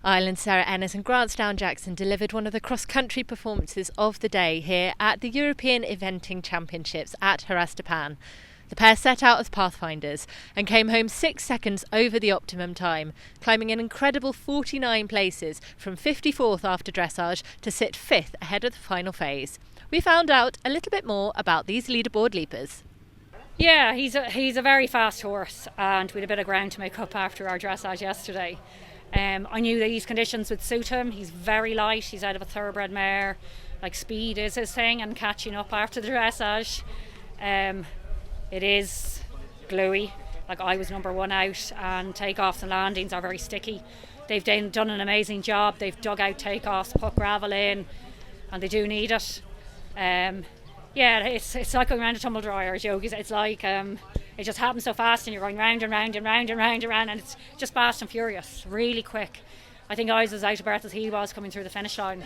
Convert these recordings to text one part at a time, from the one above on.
Ireland's Sarah Ennis and Grantstown Jackson delivered one of the cross-country performances of the day here at the European Eventing Championships at Grantstown. The pair set out as Pathfinders and came home 6 seconds over the optimum time, climbing an incredible 49 places from 54th after dressage to sit 5th ahead of the final phase. We found out a little bit more about these leaderboard leapers. Yeah, he's a very fast horse, and we had a bit of ground to make up after our dressage yesterday. I knew these conditions would suit him. He's very light, he's out of a thoroughbred mare. Like, speed is his thing, and catching up after the dressage. It is gluey. Like, I was number one out, and takeoffs and landings are very sticky. They've done an amazing job. They've dug out takeoffs, put gravel in, and they do need it. Yeah, it's like going around a tumble dryer, Joe. It's like it just happens so fast, and you're going round and round and round and round and round, and it's just fast and furious, really quick. I think I was as out of breath as he was coming through the finish line.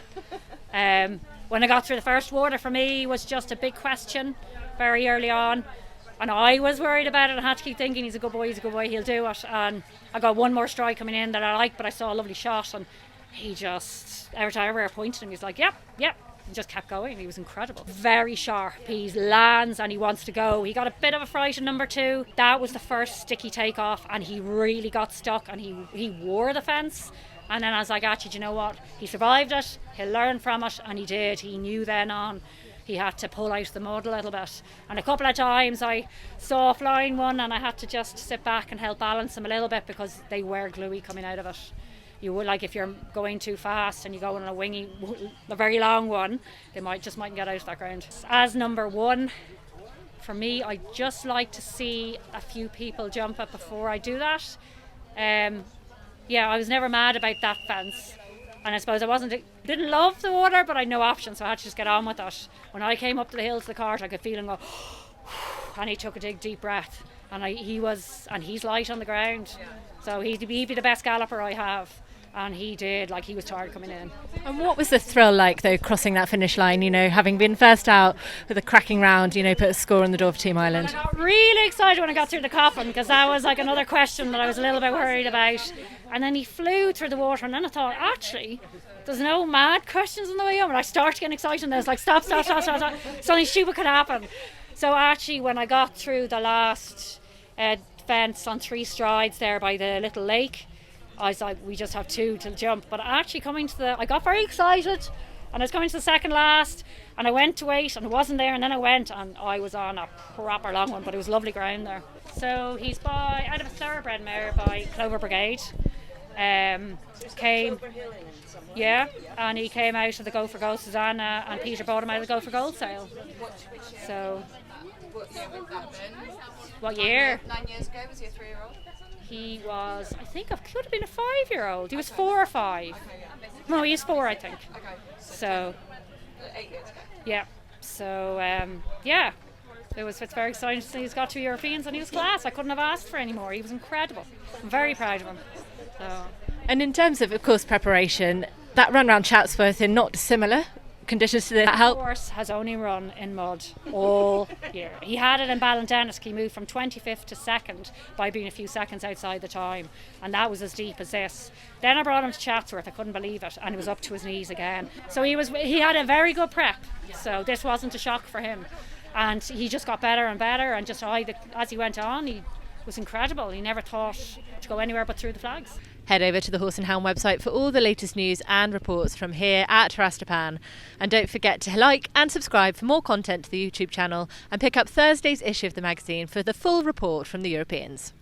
When I got through the first water, for me was just a big question very early on, and I was worried about it. I had to keep thinking, he's a good boy, he'll do it. And I got one more strike coming in that I liked, but I saw a lovely shot, and he just, every time I pointed him, he was like, yep, and just kept going. He was incredible. Very sharp. He lands and he wants to go. He got a bit of a fright in number 2. That was the first sticky takeoff, and he really got stuck, and he wore the fence. And then I was like, actually, do you know what? He survived it, he'll learn from it, and he did. He knew then on he had to pull out the mud a little bit. And a couple of times I saw a flying one, and I had to just sit back and help balance him a little bit, because they were gluey coming out of it. You would, like, if you're going too fast and you go on a wingy, a very long one, they mightn't get out of that ground. As number 1, for me, I just like to see a few people jump up before I do that. Yeah, I was never mad about that fence, and I suppose didn't love the water, but I had no option, so I had to just get on with it. When I came up to the hills of the cart, I could feel him go, and he took a deep breath, and he's light on the ground, so he'd be the best galloper I have. And he did, like, he was tired coming in. And what was the thrill like, though, crossing that finish line, having been first out with a cracking round, put a score on the door for Team Ireland? I got really excited when I got through the coffin, because that was like another question that I was a little bit worried about. And then he flew through the water, and then I thought, actually, there's no mad questions on the way home. And I started getting excited, and I was like, stop. Something stupid could happen. So actually, when I got through the last fence on 3 strides there by the little lake, I was like, we just have 2 to jump. But actually I got very excited, and I was coming to the second last, and I went to wait, and it wasn't there, and then I went, and I was on a proper long one, but it was lovely ground there. So he's out of a thoroughbred mare by Clover Brigade. And he came out of the Go for Gold Susanna, and Peter bought him out of the Go for Gold sale. So what year? 9 years ago. Was he a 3-year-old? He was, I think, could have been a 5-year-old. He was 4 or 5. No, he is 4, I think. Okay. So 8 years ago. Yeah. So it's very exciting to see he's got 2 Europeans, and he was class. I couldn't have asked for any more. He was incredible. I'm very proud of him. So. And in terms of course, preparation, that run round Chatsworth in not dissimilar conditions to that help? The horse has only run in mud all year. He had it in Ballindennis. He moved from 25th to 2nd by being a few seconds outside the time, and that was as deep as this. Then I brought him to Chatsworth. I couldn't believe it, and he was up to his knees again. So he had a very good prep, so this wasn't a shock for him, and he just got better and better, and just as he went on, he was incredible. He never thought to go anywhere but through the flags. Head over to the Horse and Hound website for all the latest news and reports from here at Grantstown. And don't forget to like and subscribe for more content to the YouTube channel, and pick up Thursday's issue of the magazine for the full report from the Europeans.